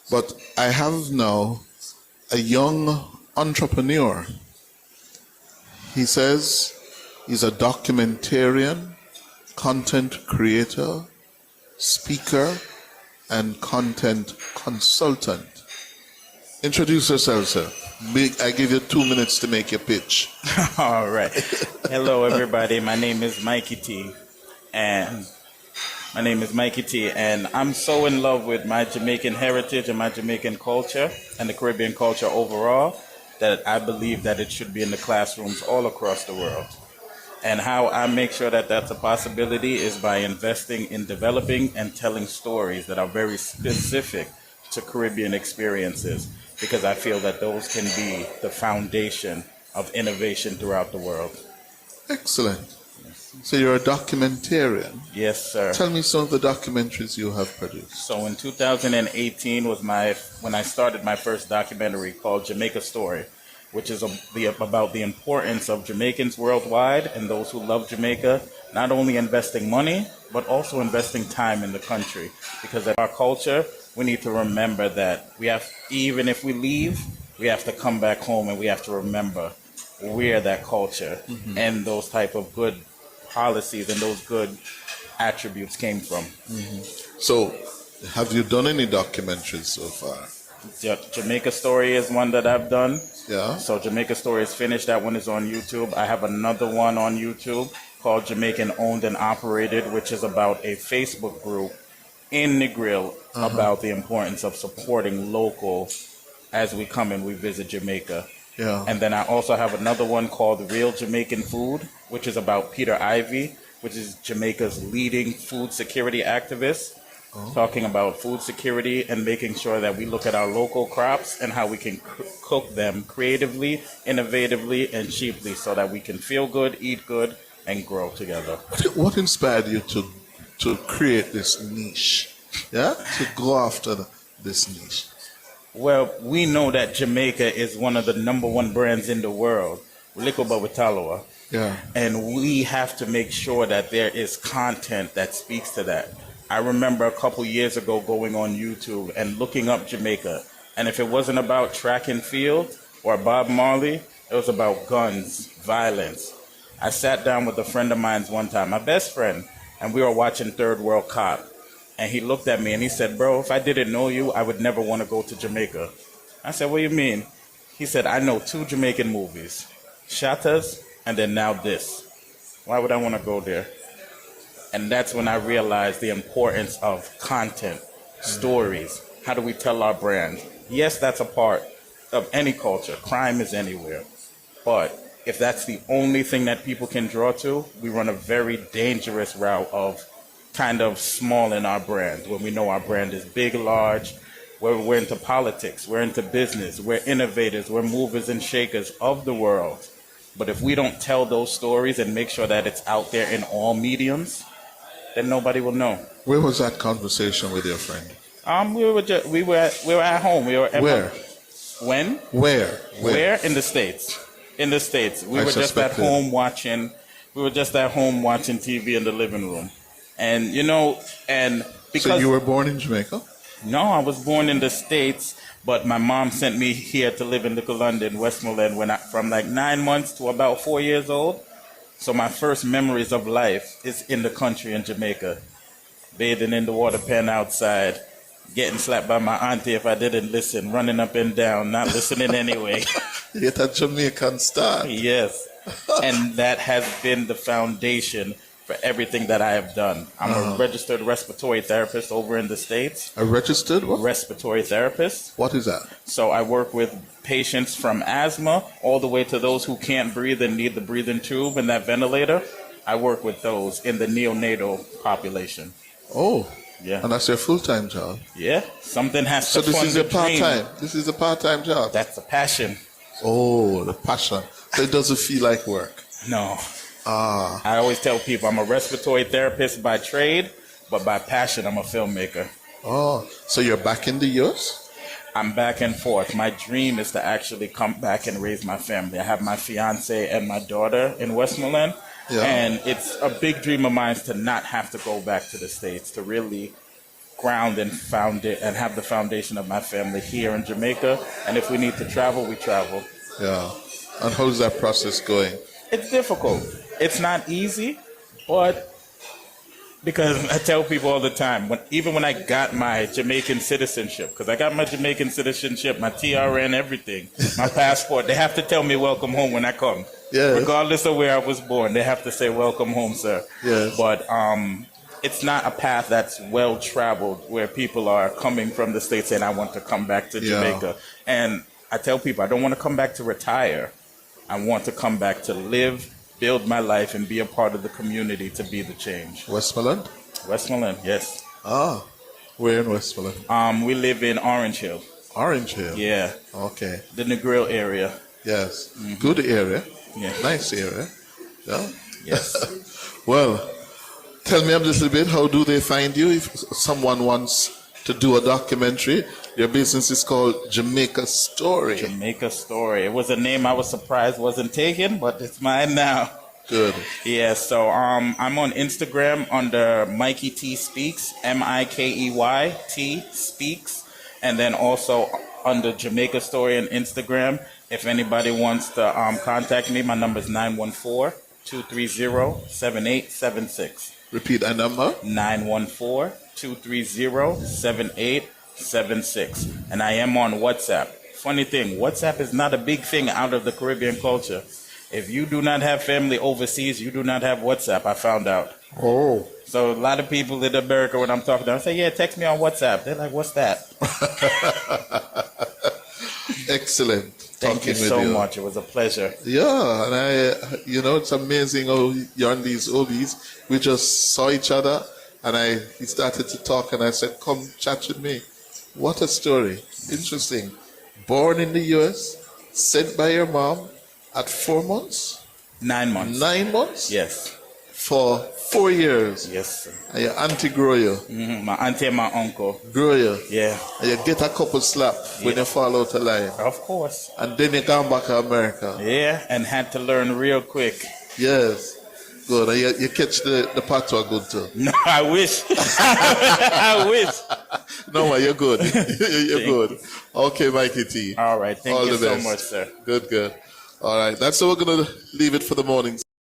But I have now a young entrepreneur. He says he's a documentarian, content creator, speaker, and content consultant. Introduce yourself, sir. I give you 2 minutes to make your pitch. All right. Hello, everybody. My name is Mikey T. And I'm so in love with my Jamaican heritage and my Jamaican culture and the Caribbean culture overall that I believe that it should be in the classrooms all across the world. And how I make sure that that's a possibility is by investing in developing and telling stories that are very specific to Caribbean experiences, because I feel that those can be the foundation of innovation throughout the world. Excellent. So you're a documentarian. Yes, sir. Tell me some of the documentaries you have produced. So in 2018 was when I started my first documentary called Jamaica Story, which is about the importance of Jamaicans worldwide and those who love Jamaica, not only investing money, but also investing time in the country. Because of our culture, we need to remember that even if we leave, we have to come back home and we have to remember where that culture and those type of good policies and those good attributes came from. So, have you done any documentaries so far? Jamaica Story is one that I've done. Yeah. So Jamaica Story is finished. That one is on YouTube. I have another one on YouTube called Jamaican Owned and Operated, which is about a Facebook group in Negril about the importance of supporting local as we come and we visit Jamaica. Yeah. And then I also have another one called Real Jamaican Food, which is about Peter Ivy, which is Jamaica's leading food security activist, talking about food security and making sure that we look at our local crops and how we can cook them creatively, innovatively, and cheaply so that we can feel good, eat good, and grow together. What inspired you to create this niche? Yeah? To go after this niche? Well, we know that Jamaica is one of the number one brands in the world, Likoba Witalawa. Yeah. And we have to make sure that there is content that speaks to that. I remember a couple years ago going on YouTube and looking up Jamaica. And if it wasn't about track and field or Bob Marley, it was about guns, violence. I sat down with a friend of mine one time, my best friend, and we were watching Third World Cop. And he looked at me and he said, "Bro, if I didn't know you, I would never want to go to Jamaica." I said, "What do you mean?" He said, "I know 2 Jamaican movies, Shatters and then now this. Why would I want to go there?" And that's when I realized the importance of content, stories. How do we tell our brand? Yes, that's a part of any culture. Crime is anywhere. But if that's the only thing that people can draw to, we run a very dangerous route of kind of small in our brand, when we know our brand is big, large, where we're into politics, we're into business, we're innovators, we're movers and shakers of the world. But if we don't tell those stories and make sure that it's out there in all mediums, then nobody will know. Where was that conversation with your friend? We were at home. We were at Where? When? Where? Where? In the States. In the States. We were just at home watching TV in the living room. And because So you were born in Jamaica? No, I was born in the States, but my mom sent me here to live in Little London, Westmoreland, from like 9 months to about 4 years old. So my first memories of life is in the country in Jamaica, bathing in the water pen outside, getting slapped by my auntie if I didn't listen, running up and down, not listening anyway. You're a Jamaican star. Yes. And that has been the foundation for everything that I have done. I'm a registered respiratory therapist over in the States. A registered what? Respiratory therapist. What is that? So I work with patients from asthma all the way to those who can't breathe and need the breathing tube and that ventilator. I work with those in the neonatal population. Oh. Yeah. And that's your full-time job? Yeah. Something has So to this fund is the a part-time. dream. This is a part-time job. That's the passion. Oh, the passion. So it doesn't feel like work. No. I always tell people I'm a respiratory therapist by trade, but by passion, I'm a filmmaker. Oh, so you're back in the US? I'm back and forth. My dream is to actually come back and raise my family. I have my fiance and my daughter in Westmoreland, and it's a big dream of mine to not have to go back to the States, to really ground and found it and have the foundation of my family here in Jamaica. And if we need to travel, we travel. Yeah. And how's that process going? It's difficult. It's not easy, but because I tell people all the time, even when I got my Jamaican citizenship, because I got my Jamaican citizenship, my TRN, everything, my passport, they have to tell me welcome home when I come. Yes. Regardless of where I was born, they have to say welcome home, sir. Yes. But it's not a path that's well traveled where people are coming from the States saying, I want to come back to Jamaica. And I tell people, I don't want to come back to retire. I want to come back to live, build my life, and be a part of the community to be the change. Westmoreland? Westmoreland, yes. Ah, where in Westmoreland? We live in Orange Hill. Orange Hill? Yeah. Okay. The Negril area. Yes. Good area. Yeah. Nice area. Yeah. Yes. Well, tell me a little bit, how do they find you if someone wants to do a documentary? Your business is called Jamaica Story. Jamaica Story. It was a name I was surprised wasn't taken, but it's mine now. Good. Yeah, so I'm on Instagram under Mikey T Speaks, Mikey T Speaks, and then also under Jamaica Story on Instagram. If anybody wants to contact me, my number is 914-230-7876. Repeat that number. 914-230-7876. And I am on WhatsApp. Funny thing, WhatsApp is not a big thing out of the Caribbean culture. If you do not have family overseas, you do not have WhatsApp, I found out. Oh. So a lot of people in America, when I'm talking to them, I say, yeah, text me on WhatsApp. They're like, what's that? Excellent. Thank you so much. It was a pleasure. Yeah, and it's amazing how you're on these oldies. We just saw each other, and he started to talk, and I said, come chat with me. What a story. Interesting. Born in the U.S., sent by your mom at 4 months? 9 months. 9 months? Yes. For 4 years? Yes, sir. And your auntie grow you? My auntie and my uncle. Grow you? Yeah. And you get a couple slap when you fall out of line? Of course. And then you come back to America? Yeah, and had to learn real quick. Yes. Good. And you catch the patois good too? No, I wish. I wish. No, man, you're good. You're good. Okay, Mikey T. All right. Thank All you the so best. much, sir. Good, good. All right. That's how we're going to leave it for the morning.